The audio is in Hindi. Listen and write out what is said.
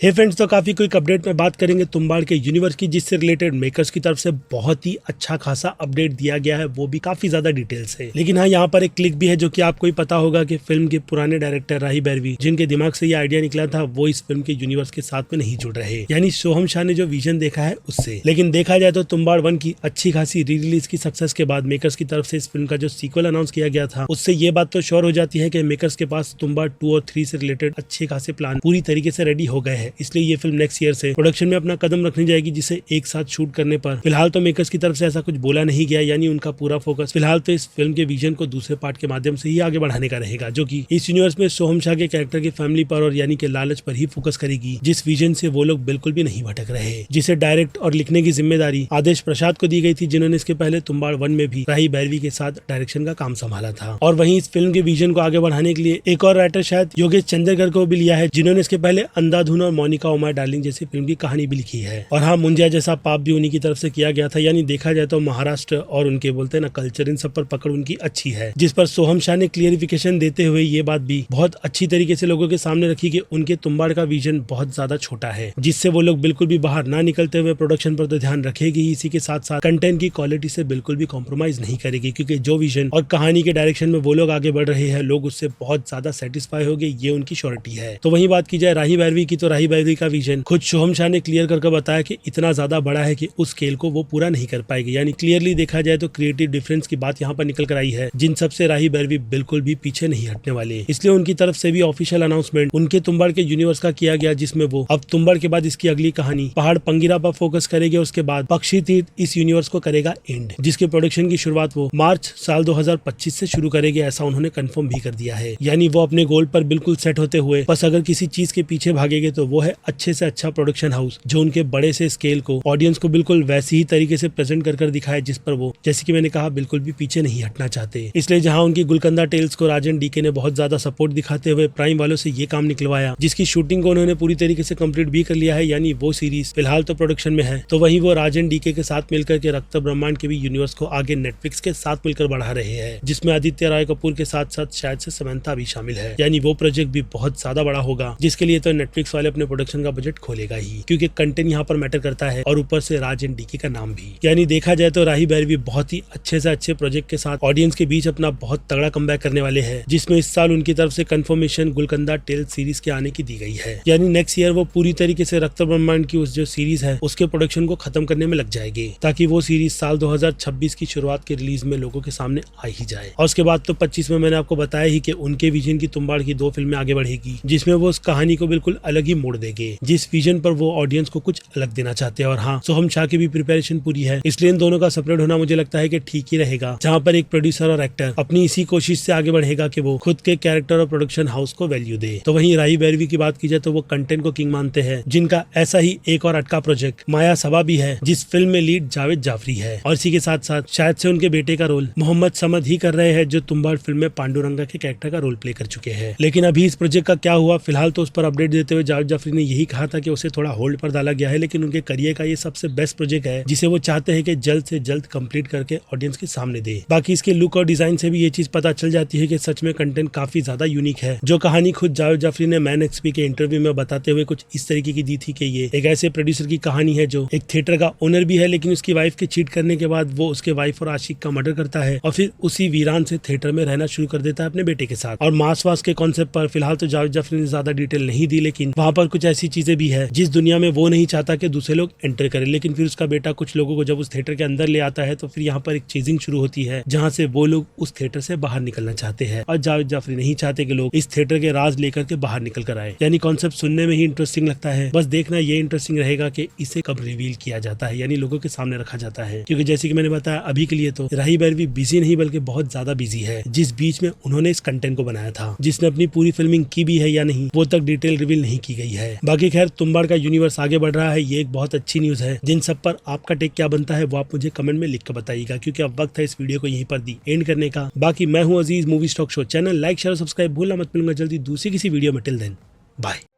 हे फ्रेंड्स, तो काफी क्विक अपडेट में बात करेंगे तुम्बाड़ के यूनिवर्स की, जिससे रिलेटेड मेकर्स की तरफ से बहुत ही अच्छा खासा अपडेट दिया गया है, वो भी काफी ज्यादा डिटेल्स है। लेकिन हाँ, यहाँ पर एक क्लिक भी है जो कि आपको ही पता होगा कि फिल्म के पुराने डायरेक्टर राही बैरवी, जिनके दिमाग से ये आइडिया निकला था, वो इस फिल्म के यूनिवर्स के साथ में नहीं जुड़ रहे, यानी सोहम शाह ने जो विजन देखा है उससे। लेकिन देखा जाए तो तुम्बाड़ 1 की अच्छी खासी री रिलीज की सक्सेस के बाद मेकर्स की तरफ से इस फिल्म का जो सीक्वल अनाउंस किया गया था, उससे ये बात तो श्योर हो जाती है कि मेकर्स के पास तुम्बाड़ 2 और 3 से रिलेटेड अच्छे खासे प्लान पूरी तरीके से रेडी हो गए हैं। इसलिए ये फिल्म नेक्स्ट ईयर से प्रोडक्शन में अपना कदम रखने जाएगी, जिसे एक साथ शूट करने पर फिलहाल तो मेकर्स की तरफ से ऐसा कुछ बोला नहीं गया, यानी उनका पूरा फोकस फिलहाल तो इस फिल्म के विजन को दूसरे पार्ट के माध्यम से ही आगे बढ़ाने का रहेगा, जो कि इस यूनिवर्स में सोहम शाह के कैरेक्टर की फैमिली पर और यानी कि लालच पर ही फोकस करेगी, जिस विजन से वो लोग बिल्कुल भी नहीं भटक रहे, जिसे डायरेक्ट और लिखने की जिम्मेदारी आदेश प्रसाद को दी गई थी, जिन्होंने इसके पहले तुम्बाड़ 1 में भी राही बैरवी के साथ डायरेक्शन का काम संभाला था। और वहीं इस फिल्म के विजन को आगे बढ़ाने के लिए एक और राइटर शायद योगेश चंद्रकर को भी लिया है, जिन्होंने इसके पहले अंधाधुन और मोनिका ओ माय डार्लिंग जैसी फिल्म की कहानी भी लिखी है। और हाँ, मुंजिया जैसा पाप भी उन्हीं की तरफ से किया गया था, यानी देखा जाए तो महाराष्ट्र और उनके बोलते हैं ना कल्चर, इन सब पर पकड़ उनकी अच्छी है, जिस पर सोहम शाह ने क्लियरिफिकेशन देते हुए ये बात भी बहुत अच्छी तरीके से लोगों के सामने रखी कि उनके तुम्बाड़ का विजन बहुत ज्यादा छोटा है, जिससे वो लोग बिल्कुल भी बाहर ना निकलते हुए प्रोडक्शन पर तो ध्यान रखेगी, इसी के साथ साथ कंटेंट की क्वालिटी से बिल्कुल भी कॉम्प्रोमाइज नहीं करेगी, क्योंकि जो विजन और कहानी के डायरेक्शन में वो लोग आगे बढ़ रहे हैं, लोग उससे बहुत ज्यादा सेटिस्फाई हो गए, ये उनकी श्योरिटी है। तो वही बात की जाए राही बैरवी की, तो राही बैरवी का विजन खुद सोहम शाह ने क्लियर करके बताया कि इतना ज्यादा बड़ा है कि उस स्केल को वो पूरा नहीं कर पाएगी, यानी क्लियरली देखा जाए तो क्रिएटिव डिफरेंस की बात यहाँ पर निकल कर आई है, जिन सबसे राही बैरवी बिल्कुल भी पीछे नहीं हटने वाले। इसलिए उनकी तरफ से भी ऑफिशियल अनाउंसमेंट उनके तुम्बाड़ के यूनिवर्स का किया गया, जिसमें वो अब तुम्बाड़ के बाद इसकी अगली कहानी पहाड़ पंगिरा पर फोकस करेगी, उसके बाद पक्षी तीर्थ इस यूनिवर्स को करेगा एंड, जिसके प्रोडक्शन की शुरुआत वो मार्च साल 2025 से शुरू करेगी, ऐसा उन्होंने कंफर्म भी कर दिया है। यानी वो अपने गोल पर बिल्कुल सेट होते हुए बस अगर किसी चीज के पीछे भागेंगे तो वो है अच्छे से अच्छा प्रोडक्शन हाउस, जो उनके बड़े से स्केल को ऑडियंस को बिल्कुल वैसी ही तरीके से प्रेजेंट कर दिखाए, जिस पर वो, जैसे कि मैंने कहा, बिल्कुल भी पीछे नहीं हटना चाहते। इसलिए जहां उनकी गुलकंदा टेल्स को राजन डीके ने बहुत ज्यादा सपोर्ट दिखाते हुए प्राइम वालों से ये काम निकलवाया, जिसकी शूटिंग को उन्होंने पूरी तरीके से कंप्लीट भी कर लिया है, यानी वो सीरीज फिलहाल तो प्रोडक्शन में है, तो वहीं वो राजन डीके के साथ मिलकर के रक्त ब्रह्मांड के भी यूनिवर्स को आगे नेटफ्लिक्स के साथ मिलकर बढ़ा रहे हैं, जिसमें आदित्य राय कपूर के साथ साथ शायद से समंथा भी शामिल है, यानी वो प्रोजेक्ट भी बहुत ज्यादा बड़ा होगा, जिसके लिए तो नेटफ्लिक्स वाले अपने प्रोडक्शन का बजट खोलेगा ही, क्योंकि कंटेंट यहाँ पर मैटर करता है, और ऊपर से राजन डीके का नाम भी। यानी देखा जाए तो राही बैरवी बहुत ही अच्छे से अच्छे प्रोजेक्ट के साथ ऑडियंस के बीच अपना बहुत तगड़ा कमबैक करने वाले हैं, जिसमें इस साल उनकी तरफ से कंफर्मेशन गुलकंदा टेल्स सीरीज के आने की दी गई है। यानी नेक्स्ट ईयर वो पूरी तरीके से रक्त ब्रह्मांड की उस जो सीरीज है उसके प्रोडक्शन को खत्म करने में लग जाएगी, ताकि वो सीरीज साल 2026 की शुरुआत के रिलीज में लोगों के सामने आ ही जाए। और उसके बाद तो 25 में मैंने आपको बताया ही कि उनके विजन की तुम्बाड़ की 2 फिल्में आगे बढ़ेगी, जिसमें वो उस कहानी को बिल्कुल अलग ही मोड़ देंगे, जिस विजन पर वो ऑडियंस को कुछ अलग देना चाहते हैं। और हाँ, सोहम शाह की भी प्रिपरेशन पूरी है, इसलिए इन दोनों का सेपरेट होना मुझे लगता है कि ठीक ही रहेगा, जहाँ पर एक प्रोड्यूसर और एक्टर अपनी इसी कोशिश से आगे बढ़ेगा कि वो खुद के कैरेक्टर और प्रोडक्शन हाउस को वैल्यू दे। तो वहीं राही बैरवी की बात की जाए तो वो कंटेंट को किंग मानते हैं, जिनका ऐसा ही एक और अटका प्रोजेक्ट माया सबा भी है, जिस फिल्म में लीड जावेद जाफरी है, और इसी के साथ साथ शायद से उनके बेटे का रोल मोहम्मद समद ही कर रहे हैं, जो तुम्बाड़ फिल्म में पांडुरंगा के कैरेक्टर का रोल प्ले कर चुके हैं। लेकिन अभी इस प्रोजेक्ट का क्या हुआ, फिलहाल तो उस पर अपडेट देते हुए जावेद जाफरी ने यही कहा था कि उसे थोड़ा होल्ड पर डाला गया है, लेकिन उनके करियर का ये सबसे बेस्ट प्रोजेक्ट है, जिसे वो चाहते हैं कि जल्द से जल्द कंप्लीट करके ऑडियंस के सामने दे। बाकी इसके लुक और डिजाइन से भी ये चीज पता चल जाती है कि सच में कंटेंट काफी ज्यादा यूनिक है। जो कहानी खुद जावेद जाफरी ने मैन एक्सपी के इंटरव्यू में बताते हुए कुछ इस तरीके की दी थी कि ये एक ऐसे प्रोड्यूसर की कहानी है जो एक थिएटर का ओनर भी है, लेकिन उसकी वाइफ के चीट करने के बाद वो उसके वाइफ और आशिक का मर्डर करता है, और फिर उसी वीरान से थिएटर में रहना शुरू कर देता है अपने बेटे के साथ। और मास वास के कॉन्सेप्ट पर फिलहाल तो जावेद जाफरी ने ज्यादा डिटेल नहीं दी, लेकिन वहाँ पर कुछ ऐसी चीजें भी है जिस दुनिया में वो नहीं चाहता कि दूसरे लोग एंटर करें, लेकिन फिर उसका बेटा कुछ लोगों को जब उस थिएटर के अंदर ले आता है, तो फिर यहाँ पर एक चेजिंग शुरू होती है, जहाँ से वो लोग उस थिएटर से बाहर निकलना चाहते हैं, और जावेद जाफरी नहीं चाहते कि लोग इस थिएटर के राज लेकर के बाहर निकल कर आए। यानी कॉन्सेप्ट सुनने में ही इंटरेस्टिंग लगता है, बस देखना ये इंटरेस्टिंग रहेगा कि इसे कब रिवील किया जाता है, यानी लोगों के सामने रखा जाता है, क्योंकि जैसे कि मैंने बताया अभी के लिए तो राही बैरवी बिजी नहीं बल्कि बहुत ज्यादा बिजी है, जिस बीच में उन्होंने इस कंटेंट को बनाया था, जिसने अपनी पूरी फिल्मिंग की भी है या नहीं वो तक डिटेल रिवील नहीं की गई है। बाकी खैर, तुम्बाड़ का यूनिवर्स आगे बढ़ रहा है, ये एक बहुत अच्छी न्यूज है। जिन सब पर आपका टेक क्या बनता है वो आप मुझे कमेंट में लिख कर बताइएगा, क्योंकि अब वक्त है इस वीडियो को यहीं पर दी एंड करने का। बाकी मैं हूँ Aziz, movie stock show channel like share subscribe भूलना मत। मिलूंगा जल्दी दूसरी किसी वीडियो में। Till then bye.